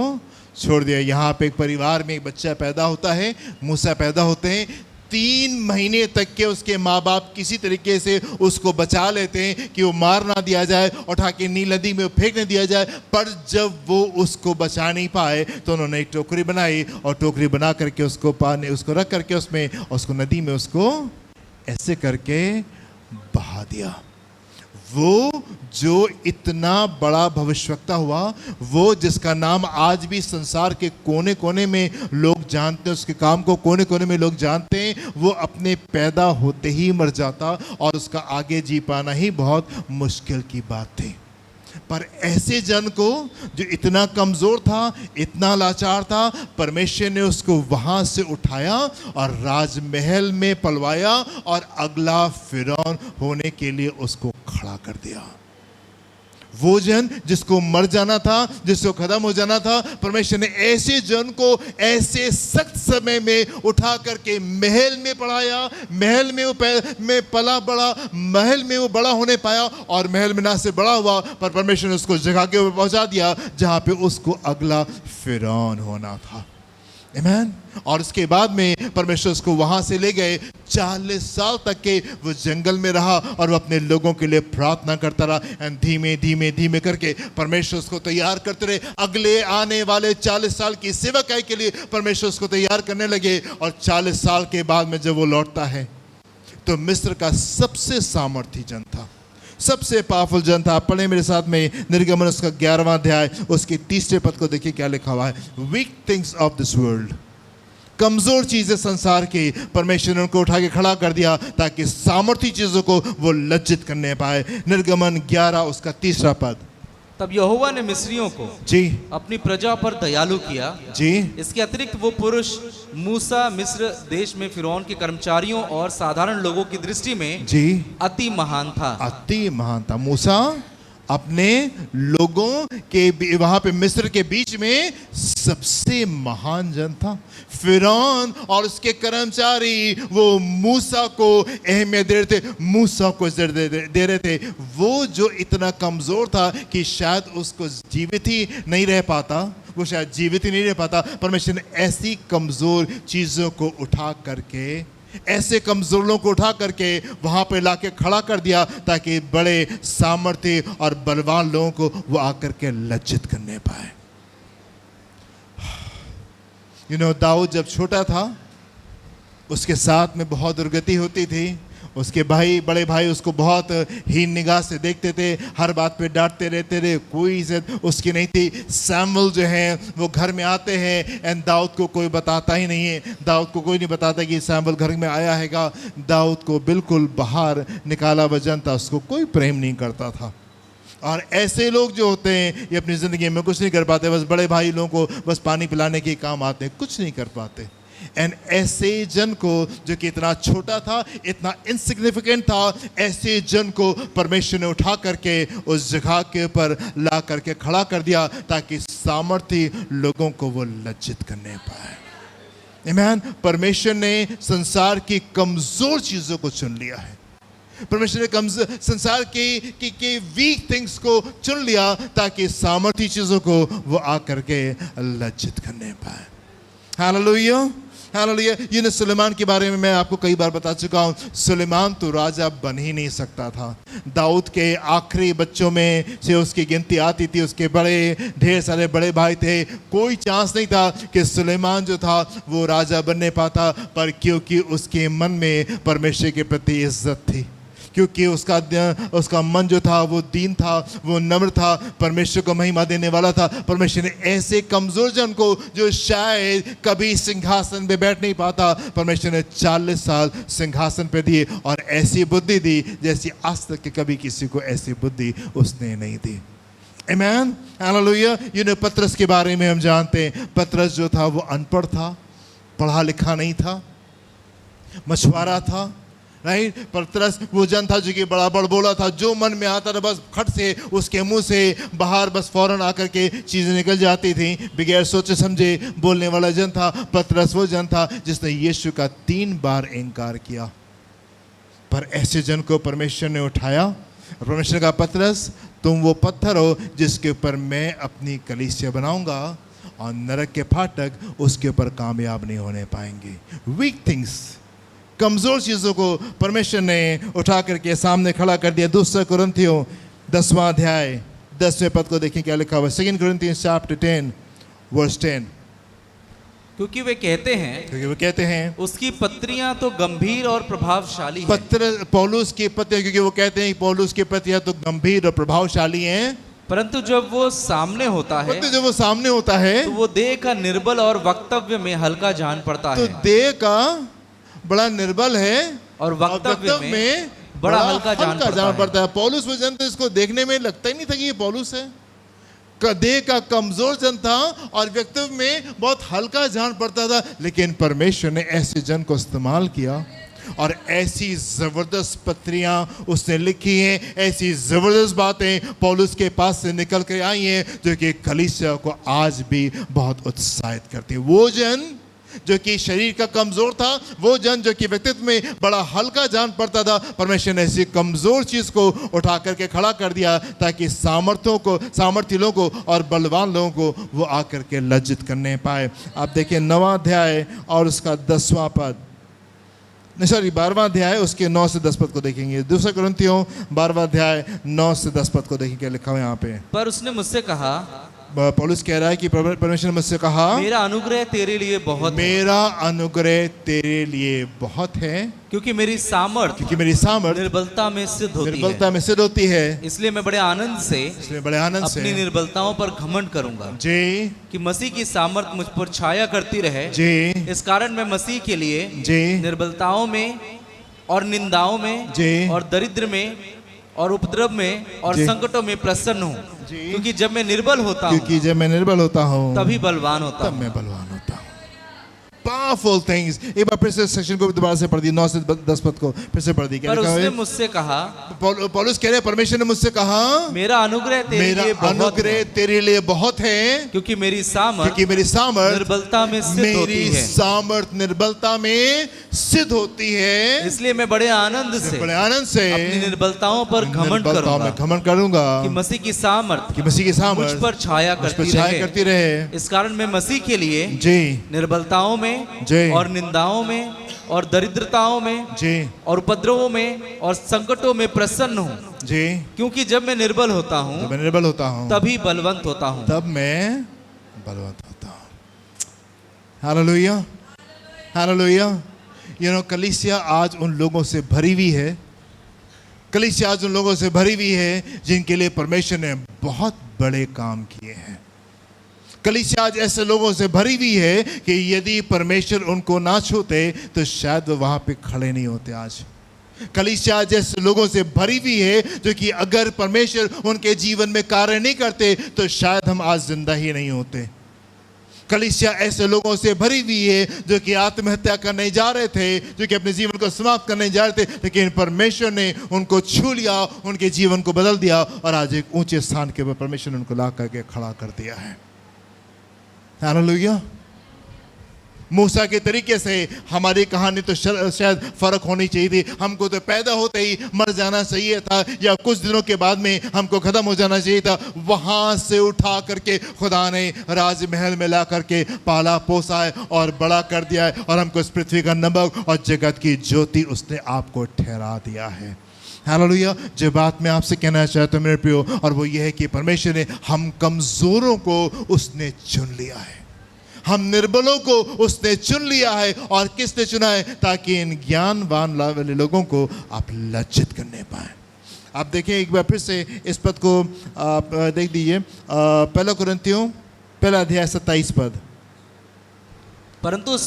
छोड़ दिया। यहाँ पे एक परिवार में एक बच्चा पैदा होता है, मूसा पैदा होते हैं। 3 महीने तक के उसके माँ बाप किसी तरीके से उसको बचा लेते हैं कि वो मार ना दिया जाए, उठा के नील नदी में फेंक नहीं दिया जाए। पर जब वो उसको बचा नहीं पाए तो उन्होंने एक टोकरी बनाई, और टोकरी बना करके उसको रख करके उसमें उसको नदी में उसको ऐसे करके बहा दिया। वो जो इतना बड़ा भविष्यवक्ता हुआ, वो जिसका नाम आज भी संसार के कोने कोने में लोग जानते हैं, उसके काम को कोने कोने में लोग जानते हैं, वो अपने पैदा होते ही मर जाता, और उसका आगे जी पाना ही बहुत मुश्किल की बात थी। पर ऐसे जन को जो इतना कमज़ोर था, इतना लाचार था, परमेश्वर ने उसको वहाँ से उठाया और राजमहल में पलवाया, और अगला फिरौन होने के लिए उसको खड़ा कर दिया। वो जन जिसको मर जाना था, जिसको खत्म हो जाना था, परमेश्वर ने ऐसे जन को ऐसे सख्त समय में उठा करके महल में पढ़ाया। महल में वो पला बड़ा, महल में वो बड़ा होने पाया, और महल में ना से बड़ा हुआ, पर परमेश्वर ने उसको जगह के ऊपर पहुंचा दिया जहां पे उसको अगला फिरौन होना था। आमीन। और उसके बाद में परमेश्वर उसको वहां से ले गए। 40 साल तक के वो जंगल में रहा, और वो अपने लोगों के लिए प्रार्थना करता रहा, एंड धीमे धीमे धीमे करके परमेश्वर उसको तैयार करते रहे। अगले आने वाले 40 साल की सेवकाई के लिए परमेश्वर उसको तैयार करने लगे। और 40 साल के बाद में जब वो लौटता है तो मिस्र का सबसे सामर्थी जन था, सबसे पावरफुल जन था। पढ़े मेरे साथ में निर्गमन उसका 11वां अध्याय उसके 3 पद को देखिए क्या लिखा हुआ है। Weak things of this world, कमजोर चीजें संसार की, परमेश्वर ने उनको उठा के खड़ा कर दिया ताकि सामर्थी चीजों को वो लज्जित करने पाए। निर्गमन 11 उसका 3 पद। तब यहोवा ने मिस्रियों को जी अपनी प्रजा पर दयालु किया। जी इसके अतिरिक्त वो पुरुष मूसा मिस्र देश में फिरौन के कर्मचारियों और साधारण लोगों की दृष्टि में जी अति महान था। अति महान था। मूसा अपने लोगों के वहां पे मिस्र के बीच में सबसे महान जन था। फिरौन और उसके कर्मचारी वो मूसा को अहमियत दे रहे थे, मूसा को दे रहे थे। वो जो इतना कमजोर था कि शायद उसको जीवित ही नहीं रह पाता, वो शायद जीवित ही नहीं रह पाता। परमेश्वर ने ऐसी कमजोर चीजों को उठा करके, ऐसे कमजोरों को उठा करके वहां पे लाके खड़ा कर दिया ताकि बड़े सामर्थ्य और बलवान लोगों को वो आकर के लज्जित करने पाए। दाऊद जब छोटा था उसके साथ में बहुत दुर्गति होती थी। उसके बड़े भाई उसको बहुत हीन निगाह से देखते थे, हर बात पे डांटते रहते थे, कोई इज्जत उसकी नहीं थी। सैमुअल जो है वो घर में आते हैं एंड दाऊद को कोई बताता ही नहीं है। दाऊद को कोई नहीं बताता कि सैमुअल घर में आया हैगा। दाऊद को बिल्कुल बाहर निकाला वजन था, उसको कोई प्रेम नहीं करता था। और ऐसे लोग जो होते हैं ये अपनी ज़िंदगी में कुछ नहीं कर पाते, बस बड़े भाई लोगों को बस पानी पिलाने के काम आते हैं, कुछ नहीं कर पाते। एंड ऐसे जन को जो कि इतना छोटा था, इतना इनसिग्निफिकेंट था, ऐसे जन को परमेश्वर ने उठा करके उस जगह के ऊपर ला करके खड़ा कर दिया ताकि सामर्थी लोगों को वो लज्जित करने पाए। आमीन। परमेश्वर ने संसार की कमजोर चीजों को चुन लिया है। परमेश्वर ने संसार के वीक थिंग्स को चुन लिया ताकि सामर्थी चीजों को वो आकर के लज्जित करने पाए। Hallelujah, hallelujah. ये सुलेमान के बारे में मैं आपको कई बार बता चुका हूँ। सुलेमान तो राजा बन ही नहीं सकता था। दाऊद के आखिरी बच्चों में से उसकी गिनती आती थी, उसके बड़े ढेर सारे बड़े भाई थे, कोई चांस नहीं था कि सुलेमान जो था वो राजा बनने पाता। पर क्योंकि उसके मन में परमेश्वर के प्रति इज्जत थी, क्योंकि उसका मन जो था वो दीन था, वो नम्र था, परमेश्वर को महिमा देने वाला था, परमेश्वर ने ऐसे कमजोर जन को जो शायद कभी सिंहासन पे बैठ नहीं पाता, परमेश्वर ने 40 साल सिंहासन पे दिए और ऐसी बुद्धि दी जैसी आज तक के कभी किसी को ऐसी बुद्धि उसने नहीं दी। आमीन, हालेलुया। पतरस के बारे में हम जानते हैं, पतरस जो था वो अनपढ़ था, पढ़ा लिखा नहीं था, मछुआरा था, राइट। पतरस वो जन था जो कि बड़ा बोला था, जो मन में आता था बस खट से उसके मुंह से बाहर बस फौरन आकर के चीज़ें निकल जाती थी, बगैर सोचे समझे बोलने वाला जन था। पतरस वो जन था जिसने यीशु का 3 बार इनकार किया। पर ऐसे जन को परमेश्वर ने उठाया और परमेश्वर का, पतरस तुम वो पत्थर हो जिसके ऊपर मैं अपनी कलीसिया बनाऊंगा और नरक के फाटक उसके ऊपर कामयाब नहीं होने पाएंगे। वीक थिंग्स, कमजोर चीजों को परमेश्वर ने उठा करके सामने खड़ा कर दिया। 2 कुरिन्थियों 10वां अध्याय 10वें पद को देखें क्या लिखा हुआ है। 2 Corinthians chapter 10 verse 10। क्योंकि वे कहते हैं उसकी पत्रियां तो गंभीर और प्रभावशाली हैं। पौलुस की पत्रियां, क्योंकि वो कहते हैं पौलुस की पत्रियां तो गंभीर और प्रभावशाली हैं, परंतु जब वो सामने होता है तो वो देह का निर्बल और वक्तव्य में हल्का जान पड़ता है। तो देह का बड़ा निर्बल है और वक्तव्य में बड़ा हल्का जान पड़ता है। पौलुस वो जन तो इसको देखने में लगता ही नहीं था कि ये पौलुस है। देह का कमजोर जन था और वक्तव्य में बहुत हल्का जान पड़ता था, लेकिन परमेश्वर ने ऐसे जन को इस्तेमाल किया और ऐसी जबरदस्त पत्रियां उसने लिखी हैं, ऐसी जबरदस्त बातें पौलुस के पास से निकल कर आई हैं जो कि कलीसिया को आज भी बहुत उत्साहित करती है। वो जन जो कि शरीर का कमजोर था, वो जन जो कि व्यक्तित्व में बड़ा हल्का जान पड़ता था, परमेश्वर ने ऐसी कमजोर चीज को उठा करके खड़ा कर दिया ताकि सामर्थी लोगों को और बलवान लोगों को वो आकर के लज्जित करने पाए। आप देखिए 9वां अध्याय और उसका 10वां पद, 12वां अध्याय उसके 9 से 10 पद को देखेंगे। 2 कुरिन्थियों 12वां अध्याय 9 से 10 पद को देखेंगे क्या लिखा हुआ है यहाँ पे। पर उसने मुझसे कहा, पौलुस कह रहा है कि परमेश्वर ने मुझसे कहा, मेरा अनुग्रह तेरे लिए बहुत है, क्योंकि मेरी सामर्थ निर्बलता में सिद्ध होती है। इसलिए मैं बड़े आनंद से अपनी निर्बलताओं पर घमंड करूंगा जी, कि मसीह की सामर्थ मुझ पर छाया करती रहे जी। इस कारण मैं मसीह के लिए जी निर्बलताओं में और निंदाओं में जी और दरिद्र में और उपद्रव में और संकटों में प्रसन्न हूँ, क्योंकि जब मैं निर्बल होता हूँ तभी बलवान होता हूँ। Powerful things. एक बार फिर से सेक्शन को दोबारा से पढ़ दी, 9 से 10 पद को फिर से पढ़ दी। पर उसने मुझसे कहा, पौलुस कह रहे हैं परमेश्वर ने मुझसे कहा, मेरा अनुग्रह तेरे लिए बहुत है, क्योंकि मेरी सामर्थ निर्बलता में सिद्ध होती है। इसलिए मैं बड़े आनंद से अपनी निर्बलताओं पर घमंड करूंगा कि मसीह की सामर्थ मुझ पर छाया करती रहे। इस कारण मैं मसीह के लिए निर्बलताओं में और निंदाओं में और दरिद्रताओं में और उपद्रवों में और संकटों में प्रसन्न हूँ, क्योंकि जब मैं निर्बल होता हूँ तभी बलवंत होता हूँ। Hallelujah, hallelujah. कलीसिया आज उन लोगों से भरी हुई है, जिनके लिए परमेश्वर ने बहुत बड़े काम किए हैं। कलीसिया आज ऐसे लोगों से भरी हुई है कि यदि परमेश्वर उनको ना छूते तो शायद वो वहां पे खड़े नहीं होते। आज कलीसिया जैसे लोगों से भरी हुई है जो कि अगर परमेश्वर उनके जीवन में कार्य नहीं करते तो शायद हम आज जिंदा ही नहीं होते। कलीसिया ऐसे लोगों से भरी हुई है जो कि आत्महत्या करने जा रहे थे, जो कि अपने जीवन को समाप्त करने जा रहे थे, लेकिन परमेश्वर ने उनको छू लिया, उनके जीवन को बदल दिया और आज एक ऊंचे स्थान के ऊपर परमेश्वर ने उनको ला करके खड़ा कर दिया है। हालेलुया। मूसा के तरीके से हमारी कहानी तो शायद फर्क होनी चाहिए थी। हमको तो पैदा होते ही मर जाना चाहिए था, या कुछ दिनों के बाद में हमको खत्म हो जाना चाहिए था। वहां से उठा करके खुदा ने राजमहल में ला करके पाला पोसा है और बड़ा कर दिया है, और हमको इस पृथ्वी का नमक और जगत की ज्योति उसने आपको ठहरा दिया है। हालेलुया। जो बात मैं आपसे कहना चाहता हूं मेरे प्रियो, और वो ये है कि परमेश्वर ने हम कमजोरों को उसने चुन लिया है, हम निर्बलों को उसने चुन लिया है। और किसने चुना है? ताकि इन ज्ञानवान वाले लोगों को आप लज्जित करने पाए। आप देखिए एक बार फिर से इस पद को आप देख दीजिए, पहला कुरिन्थियों पहला अध्याय 27 पद। परंतु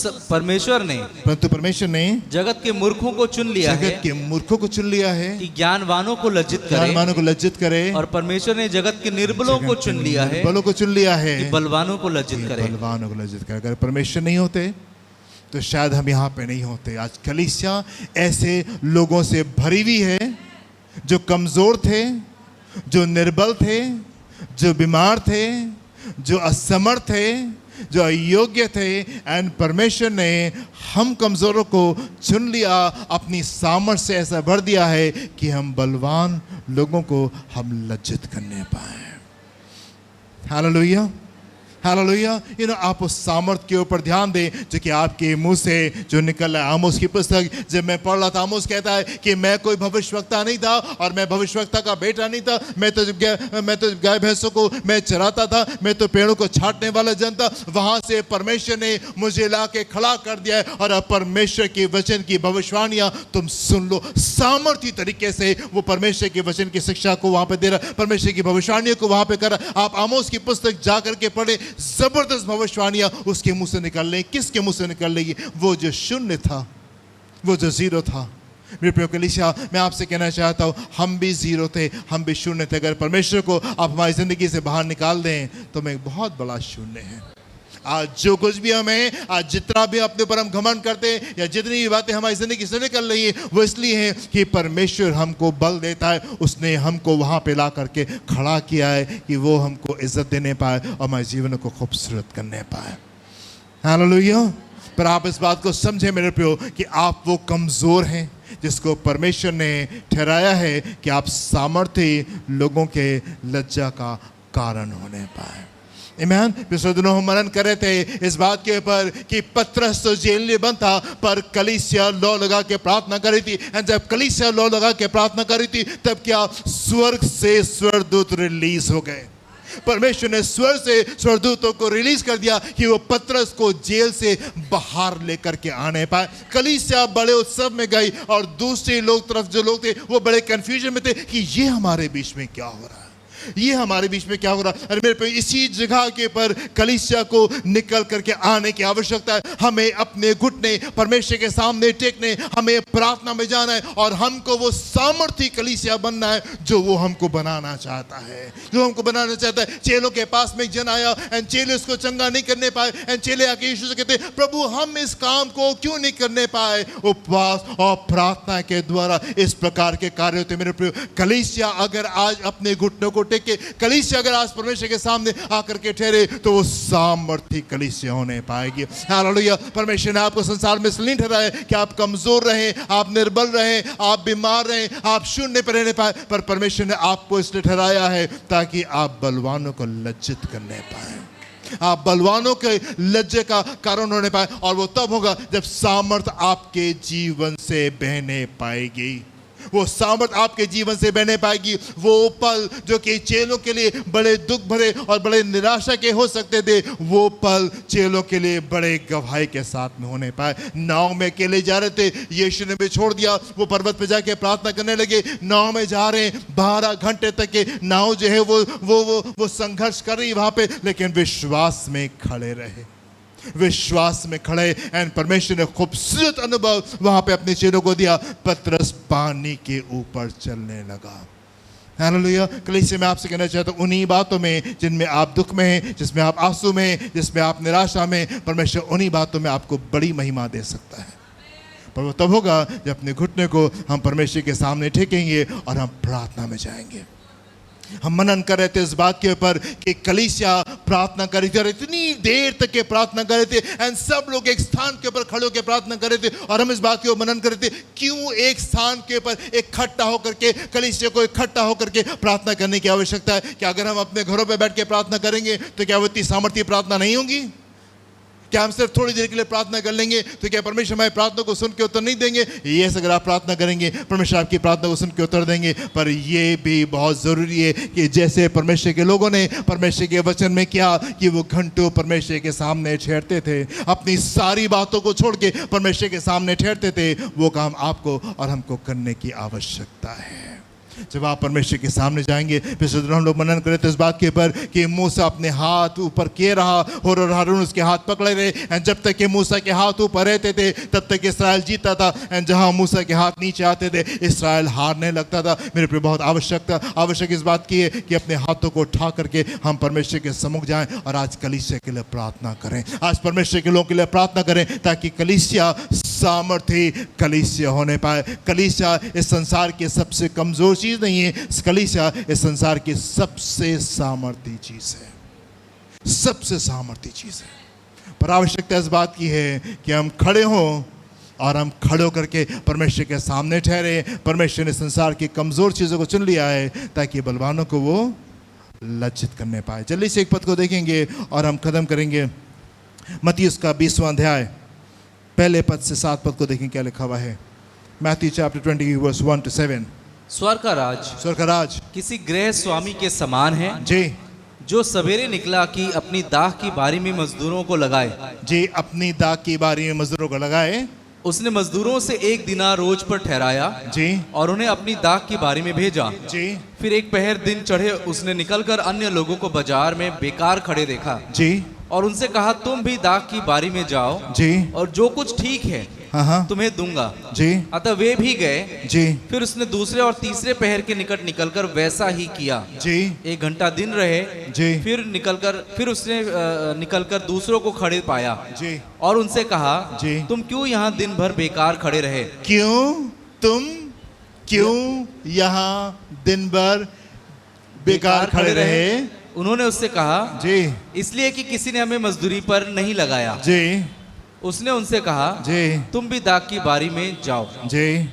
परमेश्वर ने जगत के मूर्खों को चुन लिया है, जगत के मूर्खों को चुन लिया है कि ज्ञानवानों को लज्जित करे, ज्ञानवानों को लज्जित करे। और परमेश्वर ने जगत के निर्बलों को चुन लिया है, बलों को चुन लिया है कि बलवानों को लज्जित करे। बलवानों को लज्जित करे। अगर परमेश्वर नहीं होते तो शायद हम यहाँ पे नहीं होते। आज कलीसिया ऐसे लोगों से भरी हुई है जो कमजोर थे, जो निर्बल थे, जो बीमार थे, जो असमर्थ थे, जो अयोग्य थे। एंड परमेश्वर ने हम कमजोरों को चुन लिया, अपनी सामर्थ से ऐसा भर दिया है कि हम बलवान लोगों को हम लज्जित करने पाए। Hallelujah, hallelujah. आप उस सामर्थ के ऊपर ध्यान दें जो कि आपके मुंह से जो निकल रहा है। आमोस की पुस्तक जब मैं पढ़ रहा था, आमोस कहता है कि मैं कोई भविष्यवक्ता नहीं था और मैं भविष्यवक्ता का बेटा नहीं था। मैं तो गाय भैंसों को मैं चराता था, मैं तो पेड़ों को छांटने वाला जन था। वहां से परमेश्वर ने मुझे ला के खड़ा कर दिया है, और अब परमेश्वर के वचन की भविष्यवाणियां तुम सुन लो। सामर्थी तरीके से वो परमेश्वर के वचन की शिक्षा को वहां पे दे रहा, परमेश्वर की भविष्यवाणियों को वहां पे कर रहा। आप आमोस की पुस्तक जाकर के पढ़े, जबरदस्त भविष्यवाणियां उसके मुंह से निकल रही। किसके मुंह से निकल रही? वो जो शून्य था, वो जो जीरो था। मेरे प्रिय कलीसिया, मैं आपसे कहना चाहता हूं, हम भी जीरो थे, हम भी शून्य थे। अगर परमेश्वर को आप हमारी जिंदगी से बाहर निकाल दें तो मैं एक बहुत बड़ा शून्य है। आज जो कुछ भी हमें, आज जितना भी अपने ऊपर हम घमंड करते हैं, या जितनी भी बातें हमारी जिंदगी से निकल रही है, वो इसलिए है कि परमेश्वर हमको बल देता है। उसने हमको वहां पे ला करके खड़ा किया है कि वो हमको इज्जत देने पाए और हमारे जीवन को खूबसूरत करने पाए। हालेलुया। पर आप इस बात को समझे मेरे प्रियो कि आप वो कमजोर हैं जिसको परमेश्वर ने ठहराया है कि आप सामर्थ्य लोगों के लज्जा का कारण होने पाए। आमीन। पिछले दिनों हम मनन कर रहे थे इस बात के ऊपर कि पतरस तो जेल में बंद था, पर कलीसिया लौ लगा के प्रार्थना कर रही थी। एंड जब कलीसिया लौ लगा के प्रार्थना कर रही थी, तब क्या स्वर्ग से स्वर्गदूत रिलीज हो गए। परमेश्वर ने स्वर्ग से स्वर्गदूतों को रिलीज कर दिया कि वो पतरस को जेल से बाहर लेकर के आने पाए। कलीसिया बड़े उत्सव में गई, और दूसरे लोग तरफ जो लोग थे वो बड़े कंफ्यूजन में थे कि ये हमारे बीच में क्या हो रहा है, ये हमारे बीच में क्या हो रहा है। अरे मेरे पे इसी जगह के पर कलीसिया को निकल करके आने की आवश्यकता है। हमें अपने घुटने परमेश्वर के सामने टेकने, हमें प्रार्थना में जाना है, और हमको वो सामर्थी कलीसिया बनना है जो वो हमको बनाना चाहता है, जो हमको बनाना चाहता है। चेलों के पास में एक जन आया, एंड चेले उसको चंगा नहीं करने पाए। एंड चेले आके यीशु से कहते, प्रभु हम इस काम को क्यों नहीं करने पाए? उपवास और प्रार्थना के द्वारा इस प्रकार के कार्य होते। मेरे प्रिय कलीसिया अगर आज अपने घुटनों को के कलीसिया अगर आज परमेश्वर के सामने आकर के ठहरे तो वो सामर्थी कलीसिया होने पाएगी। हालेलुया। परमेश्वर ने आपको संसार में इसलिए ठहराया है कि आप कमजोर रहें, आप निर्बल रहें, आप बीमार रहें, आप शून्य पर रहने पाए, पर परमेश्वर ने आपको इसलिए ठहराया है ताकि आप बलवानों को लज्जित करने पाए, आप बलवानों के लज्जे का कारण होने पाए। और वो तब होगा जब सामर्थ आपके जीवन से बहने पाएगी, वो सामर्थ आपके जीवन से बहने पाएगी। वो पल जो कि चेलों के लिए बड़े दुख भरे और बड़े निराशा के हो सकते थे, वो पल चेलों के लिए बड़े गवाही के साथ में होने पाए। नाव में अकेले जा रहे थे, यीशु ने भी छोड़ दिया, वो पर्वत पे जाके प्रार्थना करने लगे। नाव में जा रहे हैं, 12 घंटे तक के नाव जो है वो संघर्ष कर रही वहां पे, लेकिन विश्वास में खड़े रहे। विश्वास में खड़े एंड परमेश्वर ने खूबसूरत अनुभव वहां पे अपने चेलों को दिया। पतरस पानी के ऊपर चलने लगा। हालेलुया। कलीसिया में आपसे कहना चाहता हूं, उन्हीं बातों में जिनमें आप दुख में हैं, जिसमें आप आंसू में, जिसमें आप निराशा में, परमेश्वर उन्हीं बातों में आपको बड़ी महिमा दे सकता है। पर वो तब होगा जब अपने घुटने को हम परमेश्वर के सामने टेकेंगे और हम प्रार्थना में जाएंगे। हम मनन कर रहे थे इस बात के ऊपर कि कलीसिया प्रार्थना कर रही थी और इतनी देर तक के प्रार्थना कर रहे थे एंड सब लोग एक स्थान के ऊपर खड़े होकर प्रार्थना कर रहे थे और हम इस बात के ऊपर मनन कर रहे थे, क्यों एक स्थान के ऊपर इकट्ठा होकर के कलीसिया को इकट्ठा होकर के प्रार्थना करने की आवश्यकता है। क्या अगर हम अपने घरों पर बैठ के प्रार्थना करेंगे तो क्या वो इतनी सामर्थ्य प्रार्थना नहीं होगी? क्या हम सिर्फ थोड़ी देर के लिए प्रार्थना कर लेंगे तो क्या परमेश्वर हमारी प्रार्थना को सुन के उत्तर नहीं देंगे? यस, अगर आप प्रार्थना करेंगे परमेश्वर आपकी प्रार्थना को सुन के उत्तर देंगे। पर यह भी बहुत ज़रूरी है कि जैसे परमेश्वर के लोगों ने परमेश्वर के वचन में किया कि वो घंटों परमेश्वर के सामने ठहरते थे, अपनी सारी बातों को छोड़ के परमेश्वर के सामने ठहरते थे, वो काम आपको और हमको करने की आवश्यकता है। जब आप परमेश्वर के सामने जाएंगे, पिछले दिन हम लोग मनन करे थे इस बात के ऊपर कि मूसा अपने हाथ ऊपर किए रहा और हारून उसके हाथ पकड़े रहे एंड जब तक कि मूसा के हाथ ऊपर रहते थे तब तक इस्राएल जीता था एंड जहां मूसा के हाथ नीचे आते थे इस्राएल हारने लगता था। मेरे पे बहुत आवश्यक इस बात की है कि अपने हाथों को उठा करके हम परमेश्वर के सम्मुख जाएं और आज कलीसिया के लिए प्रार्थना करें, आज परमेश्वर के लोगों के लिए प्रार्थना करें ताकि कलीसिया सामर्थी कलीसिया होने पाए। कलीसिया इस संसार के सबसे कमजोर चीज नहीं है, कलीसिया इस संसार की सबसे सामर्थी चीज है, सबसे सामर्थी चीज है। पर आवश्यकता इस बात की है कि हम खड़े हों और हम खड़े होकर के परमेश्वर के सामने ठहरे। परमेश्वर ने संसार की कमजोर चीजों को चुन लिया है ताकि बलवानों को वो लज्जित करने पाए। जल्दी से एक पद को देखेंगे और हम खत्म करेंगे। मत्ती उसका 20वां अध्याय पहले पद से 7 पद को देखें क्या लिखा हुआ है। Matthew chapter 20 verse 1 to 7। स्वर्ग का राज किसी गृह स्वामी के समान है जी, जो सवेरे निकला कि अपनी दाख की बारी में मजदूरों को लगाए। जी, अपनी दाख की बारी में मजदूरों को लगाए। उसने मजदूरों से 1 दिनार रोज पर ठहराया जी, और उन्हें अपनी दाख की बारी में भेजा। जी, फिर एक पहर दिन चढ़े उसने निकलकर अन्य लोगों को बाजार में बेकार खड़े देखा जी, और उनसे कहा, तुम भी दाख की बारी में जाओ जी, और जो कुछ ठीक है हाँ, तुम्हें दूंगा। जी, अतः वे भी गए। जी, फिर उसने दूसरे और तीसरे पहर के निकट निकलकर वैसा ही किया। जी, 1 घंटा दिन रहे। जी, फिर उसने निकलकर दूसरों को खड़े पाया जी, और उनसे कहा, जी, तुम क्यों यहाँ दिन भर बेकार खड़े रहे? तुम क्यों यहाँ दिन भर बेकार खड़े रहे? उन्होंने उससे कहा, जी, इसलिए कि किसी ने हमें मजदूरी पर नहीं लगाया। जी, उसने उनसे कहा, जी, तुम भी दाख की बारी में जाओ। जी।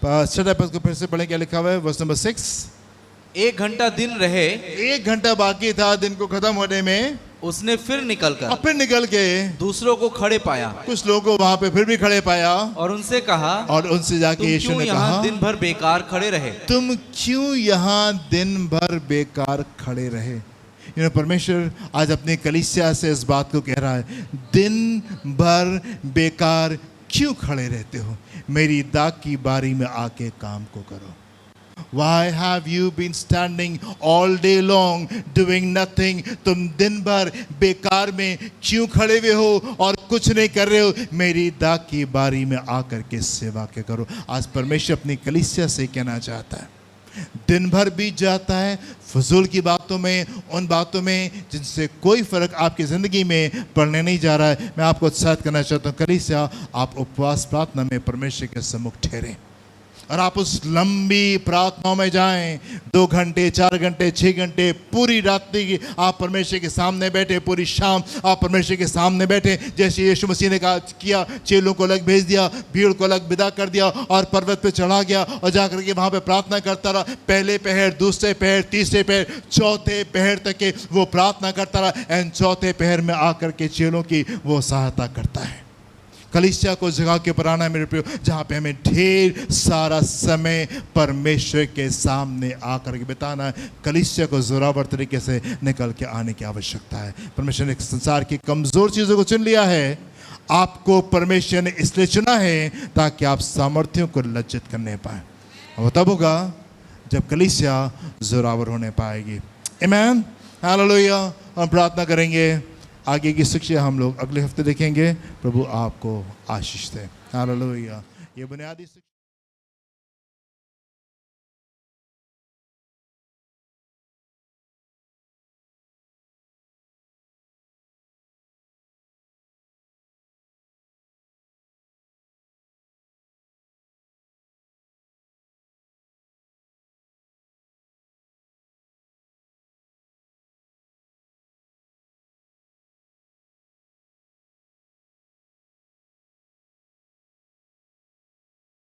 6 पद को फिर से पढ़ें क्या लिखा हुआ है, वर्स नंबर 6। 1 घंटा दिन रहे। 1 घंटा बाकी था दिन को खत्म होने में। उसने फिर निकल के दूसरों को खड़े पाया, कुछ लोगों को वहां पे फिर भी खड़े पाया और उनसे कहा, और उनसे जाके यीशु ने कहा, दिन भर बेकार खड़े रहे? तुम क्यों यहाँ दिन भर बेकार खड़े रहे? परमेश्वर आज अपनी कलीसिया से इस बात को कह रहा है, दिन भर बेकार क्यों खड़े रहते हो? मेरी दाख की बारी में आके काम को करो। Why have you been standing all day long doing nothing? तुम दिन भर बेकार में क्यों खड़े हुए हो और कुछ नहीं कर रहे हो? मेरी दाख की बारी में आकर के सेवा के करो। आज परमेश्वर अपनी कलीसिया से कहना चाहता है, दिन भर बीत जाता है फजूल की बातों में, उन बातों में जिनसे कोई फर्क आपकी ज़िंदगी में पड़ने नहीं जा रहा है। मैं आपको उत्साहित करना चाहता हूँ, कलीसिया आप उपवास प्रार्थना में परमेश्वर के सम्मुख ठहरें और आप उस लंबी प्रार्थनाओं में जाएं। 2 घंटे, 4 घंटे, 6 घंटे, पूरी रात्रि की आप परमेश्वर के सामने बैठे, पूरी शाम आप परमेश्वर के सामने बैठे। जैसे यीशु मसीह ने कहा किया, चेलों को अलग भेज दिया, भीड़ को अलग विदा कर दिया और पर्वत पे चढ़ा गया और जाकर के वहाँ पे प्रार्थना करता रहा। पहले पहर, दूसरे पहर, तीसरे पहर, चौथे पहर तक के वो प्रार्थना करता रहा एंड चौथे पहर में आकर के चेलों की वो सहायता करता है। कलीसिया को जगह के ऊपर आना है मेरे प्रियो, जहाँ पे हमें ढेर सारा समय परमेश्वर के सामने आकर के बिताना है। कलीसिया को जोरावर तरीके से निकल के आने की आवश्यकता है। परमेश्वर ने संसार की कमज़ोर चीज़ों को चुन लिया है। आपको परमेश्वर ने इसलिए चुना है ताकि आप सामर्थ्यों को लज्जित करने पाए, और तब होगा जब कलीसिया जोरावर होने पाएगी। आमीन, हालेलुया। हम प्रार्थना करेंगे। आगे की शिक्षा हम लोग अगले हफ्ते देखेंगे। प्रभु आपको आशीष दे। हालेलुया। ये बुनियादी शिक्षा